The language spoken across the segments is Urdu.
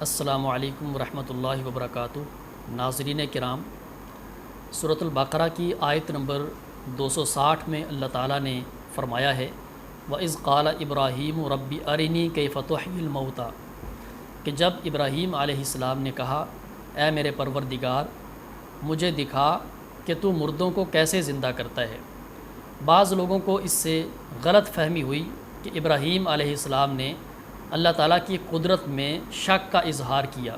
السلام علیکم ورحمۃ اللہ وبرکاتہ۔ ناظرین کرام، سورۃ البقرہ کی آیت نمبر 260 میں اللہ تعالیٰ نے فرمایا ہے وَإِذْ قَالَ إِبْرَاهِيمُ رَبِّ أَرِنِي كَيْفَ تُحْيِي الْمَوْتَى، کہ جب ابراہیم علیہ السلام نے کہا اے میرے پروردگار مجھے دکھا کہ تو مردوں کو کیسے زندہ کرتا ہے۔ بعض لوگوں کو اس سے غلط فہمی ہوئی کہ ابراہیم علیہ السلام نے اللہ تعالیٰ کی قدرت میں شک کا اظہار کیا،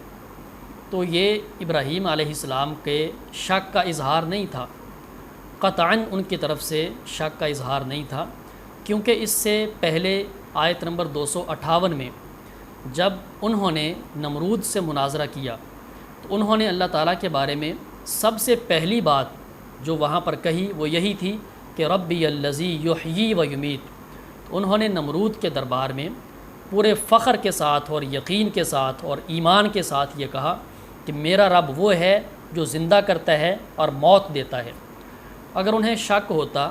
تو یہ ابراہیم علیہ السلام کے شک کا اظہار نہیں تھا، قطعاً ان کی طرف سے شک کا اظہار نہیں تھا، کیونکہ اس سے پہلے آیت نمبر 258 میں جب انہوں نے نمرود سے مناظرہ کیا تو انہوں نے اللہ تعالیٰ کے بارے میں سب سے پہلی بات جو وہاں پر کہی وہ یہی تھی کہ ربی الذی یحیی و یمیت۔ انہوں نے نمرود کے دربار میں پورے فخر کے ساتھ اور یقین کے ساتھ اور ایمان کے ساتھ یہ کہا کہ میرا رب وہ ہے جو زندہ کرتا ہے اور موت دیتا ہے۔ اگر انہیں شک ہوتا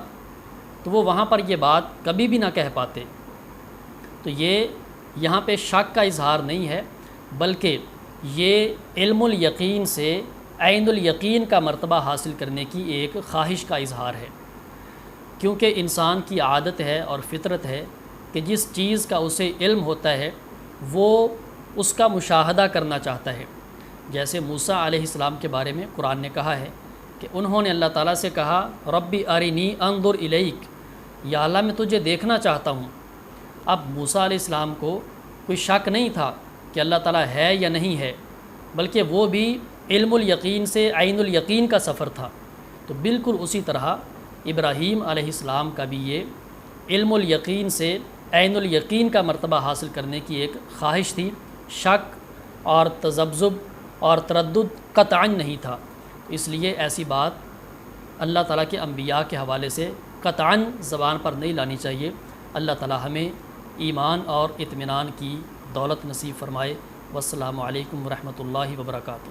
تو وہ وہاں پر یہ بات کبھی بھی نہ کہہ پاتے۔ تو یہ یہاں پہ شک کا اظہار نہیں ہے، بلکہ یہ علم الیقین سے عین الیقین کا مرتبہ حاصل کرنے کی ایک خواہش کا اظہار ہے، کیونکہ انسان کی عادت ہے اور فطرت ہے کہ جس چیز کا اسے علم ہوتا ہے وہ اس کا مشاہدہ کرنا چاہتا ہے۔ جیسے موسیٰ علیہ السلام کے بارے میں قرآن نے کہا ہے کہ انہوں نے اللہ تعالیٰ سے کہا ربی ارنی انظر الیک، یا اللہ میں تجھے دیکھنا چاہتا ہوں۔ اب موسیٰ علیہ السلام کو کوئی شک نہیں تھا کہ اللہ تعالیٰ ہے یا نہیں ہے، بلکہ وہ بھی علم الیقین سے عین الیقین کا سفر تھا۔ تو بالکل اسی طرح ابراہیم علیہ السلام کا بھی یہ علم الیقین سے عین الیقین کا مرتبہ حاصل کرنے کی ایک خواہش تھی، شک اور تذبذب اور تردد قطعاً نہیں تھا۔ اس لیے ایسی بات اللہ تعالیٰ کے انبیاء کے حوالے سے قطعاً زبان پر نہیں لانی چاہیے۔ اللہ تعالیٰ ہمیں ایمان اور اطمینان کی دولت نصیب فرمائے۔ والسلام علیکم ورحمۃ اللہ وبرکاتہ۔